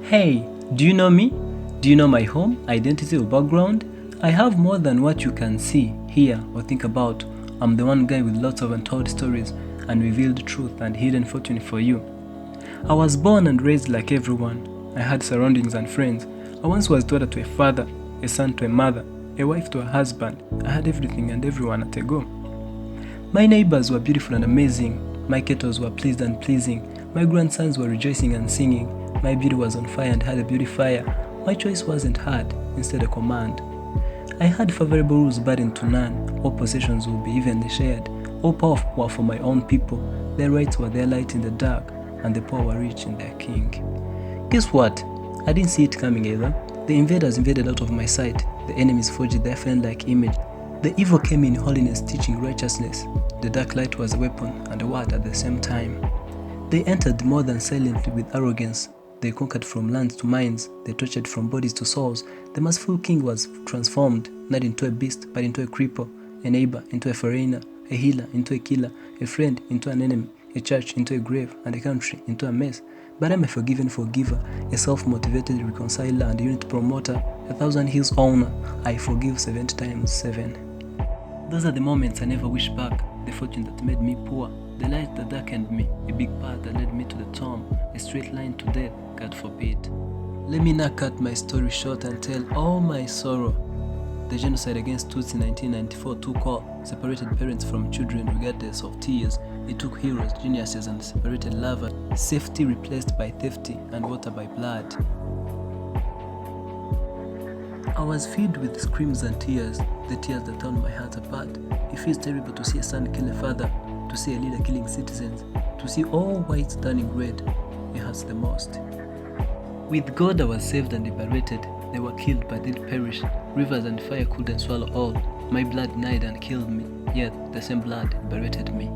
Hey, do you know me? Do you know my home, identity, or background? I have more than what you can see, hear, or think about. I'm the one guy with lots of untold stories and revealed truth and hidden fortune for you. I was born and raised like everyone. I had surroundings and friends. I once was daughter to a father, a son to a mother, a wife to a husband. I had everything and everyone at a go. My neighbors were beautiful and amazing. My kettles were pleased and pleasing. My grandsons were rejoicing and singing. My beauty was on fire and had a beautifier. My choice wasn't hard, instead a command. I had favorable rules burdened to none. All possessions would be evenly shared. All power were for my own people. Their rights were their light in the dark, and the poor were rich in their king. Guess what? I didn't see it coming either. The invaders invaded out of my sight. The enemies forged their fan-like image. The evil came in holiness, teaching righteousness. The dark light was a weapon and a word at the same time. They entered more than silently with arrogance. They conquered from lands to minds. They tortured from bodies to souls. The merciful king was transformed, not into a beast, but into a cripple, a neighbor into a foreigner, a healer into a killer, a friend into an enemy, a church into a grave, and a country into a mess. But I'm a forgiven forgiver, a self-motivated reconciler and unit promoter, 1,000 hills owner. I forgive 70 times 7. Those are the moments I never wish back. The fortune that made me poor, the light that darkened me, a big path that led me to the tomb, a straight line to death, God forbid. Let me now cut my story short and tell all my sorrow. The genocide against Tutsi in 1994 took all, separated parents from children regardless of tears. It took heroes, geniuses, and separated lovers. Safety replaced by theft and water by blood. I was filled with screams and tears, the tears that torn my heart apart. It feels terrible to see a son kill a father, to see a leader killing citizens, to see all whites turning red. It hurts the most. With God I was saved and liberated. They were killed but did perish. Rivers and fire couldn't swallow all. My blood denied and killed me, yet the same blood liberated me.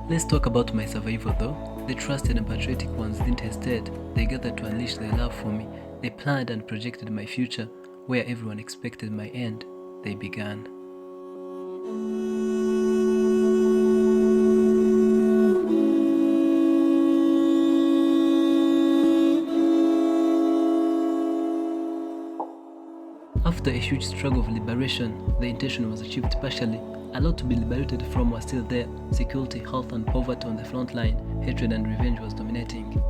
Let's talk about my survival though. The trusted and patriotic ones didn't hesitate. They gathered to unleash their love for me. They planned and projected my future. Where everyone expected my end, they began. After a huge struggle of liberation, the intention was achieved partially. A lot to be liberated from was still there. Security, health, and poverty on the front line. Hatred and revenge was dominating.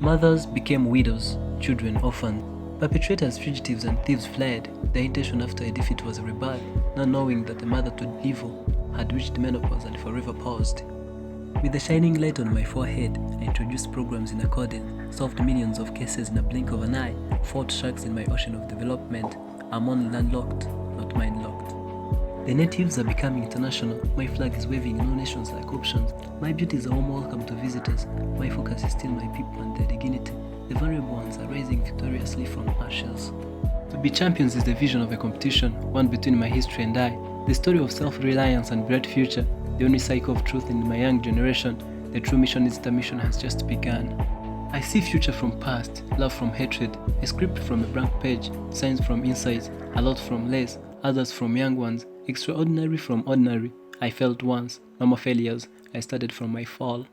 Mothers became widows, children orphaned. Perpetrators, fugitives, and thieves fled. Their intention after a defeat was a rebirth, not knowing that the mother to evil had reached menopause and forever paused. With a shining light on my forehead, I introduced programs in accordance, solved millions of cases in a blink of an eye, fought sharks in my ocean of development. I'm only landlocked, not mind-locked. The natives are becoming international. My flag is waving in all nations like options. My beauty is a warm welcome to visitors. My focus is still my people and their dignity. The vulnerable ones are rising victoriously from ashes. To be champions is the vision of a competition, one between my history and I. The story of self-reliance and bright future, the only cycle of truth in my young generation. The true mission is the mission has just begun. I see future from past, love from hatred, a script from a blank page, signs from insights, a lot from less, others from young ones, extraordinary from ordinary. I failed once, no more failures, I started from my fall.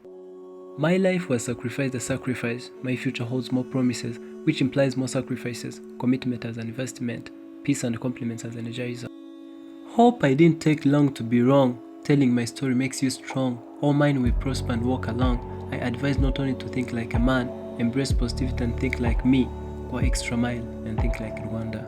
My life was sacrificed as sacrifice. My future holds more promises, which implies more sacrifices, commitment as an investment, peace and compliments as energizer. Hope I didn't take long to be wrong. Telling my story makes you strong. All mine will prosper and walk along. I advise not only to think like a man, embrace positivity and think like me, go extra mile and think like Rwanda.